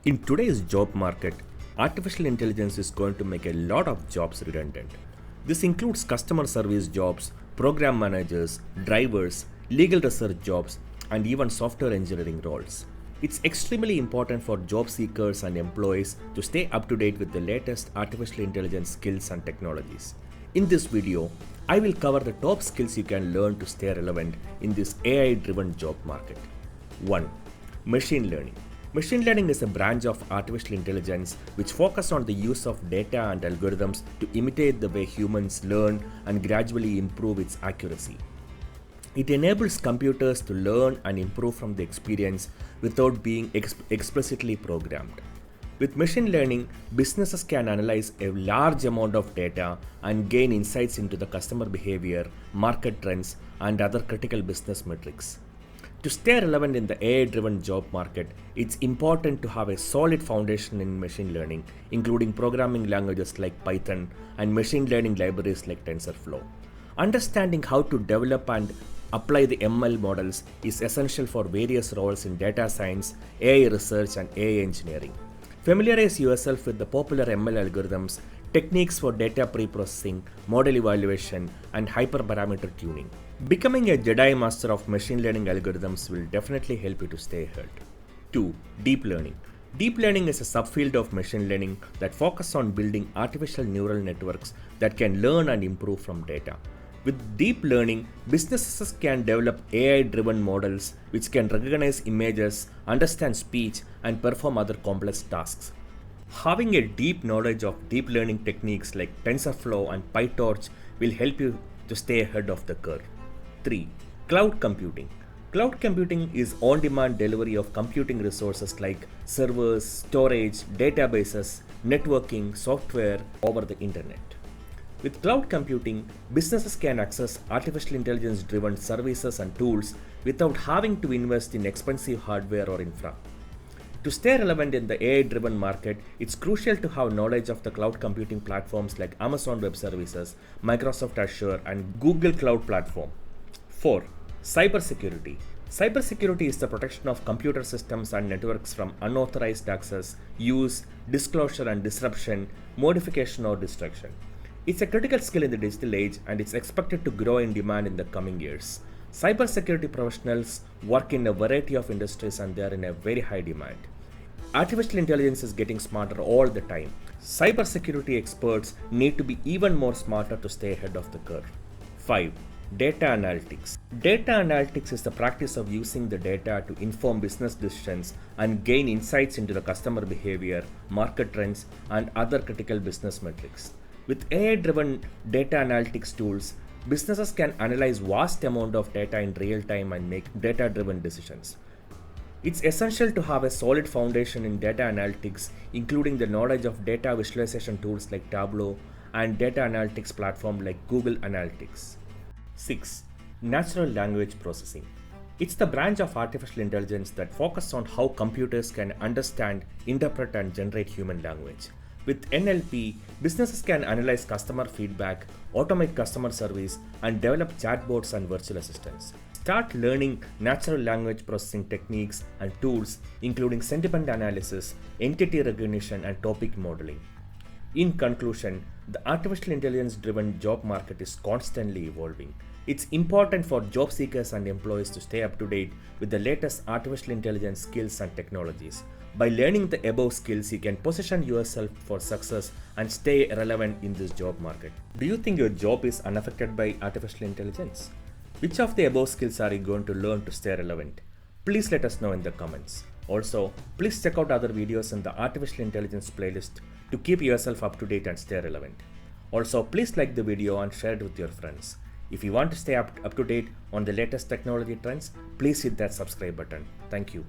In today's job market, artificial intelligence is going to make a lot of jobs redundant. This includes customer service jobs, program managers, drivers, legal research jobs, and even software engineering roles. It's extremely important for job seekers and employees to stay up to date with the latest artificial intelligence skills and technologies. In this video, I will cover the top skills you can learn to stay relevant in this AI-driven job market. 1. Machine learning. Machine learning is a branch of artificial intelligence which focuses on the use of data and algorithms to imitate the way humans learn and gradually improve its accuracy. It enables computers to learn and improve from the experience without being explicitly programmed. With machine learning, businesses can analyze a large amount of data and gain insights into the customer behavior, market trends, and other critical business metrics. To stay relevant in the AI-driven job market, it's important to have a solid foundation in machine learning, including programming languages like Python and machine learning libraries like TensorFlow. Understanding how to develop and apply the ML models is essential for various roles in data science, AI research, and AI engineering. Familiarize yourself with the popular ML algorithms, techniques for data pre-processing, model evaluation, and hyperparameter tuning. Becoming a Jedi master of machine learning algorithms will definitely help you to stay ahead. 2. Deep learning. Deep learning is a subfield of machine learning that focuses on building artificial neural networks that can learn and improve from data. With deep learning, businesses can develop AI-driven models which can recognize images, understand speech, and perform other complex tasks. Having a deep knowledge of deep learning techniques like TensorFlow and PyTorch will help you to stay ahead of the curve. 3. Cloud computing. Cloud computing is on-demand delivery of computing resources like servers, storage, databases, networking, software over the internet. With cloud computing, businesses can access artificial intelligence-driven services and tools without having to invest in expensive hardware or infra. To stay relevant in the AI-driven market, it's crucial to have knowledge of the cloud computing platforms like Amazon Web Services, Microsoft Azure, and Google Cloud Platform. 4. Cybersecurity. Cybersecurity is the protection of computer systems and networks from unauthorized access, use, disclosure and disruption, modification or destruction. It's a critical skill in the digital age and it's expected to grow in demand in the coming years. Cybersecurity professionals work in a variety of industries and they are in a very high demand. Artificial intelligence is getting smarter all the time. Cybersecurity experts need to be even more smarter to stay ahead of the curve. 5. Data analytics. Data analytics is the practice of using the data to inform business decisions and gain insights into the customer behavior, market trends, and other critical business metrics. With AI-driven data analytics tools, businesses can analyze vast amount of data in real time and make data-driven decisions. It's essential to have a solid foundation in data analytics, including the knowledge of data visualization tools like Tableau and data analytics platform like Google Analytics. 6. Natural language processing. It's the branch of artificial intelligence that focuses on how computers can understand, interpret, and generate human language. With NLP, businesses can analyze customer feedback, automate customer service, and develop chatbots and virtual assistants. Start learning natural language processing techniques and tools, including sentiment analysis, entity recognition, and topic modeling. In conclusion, the artificial intelligence-driven job market is constantly evolving. It's important for job seekers and employees to stay up to date with the latest artificial intelligence skills and technologies. By learning the above skills, you can position yourself for success and stay relevant in this job market. Do you think your job is unaffected by artificial intelligence? Which of the above skills are you going to learn to stay relevant? Please let us know in the comments. Also, please check out other videos in the artificial intelligence playlist to keep yourself up to date and stay relevant. Also, please like the video and share it with your friends. If you want to stay up to date on the latest technology trends, please hit that subscribe button. Thank you.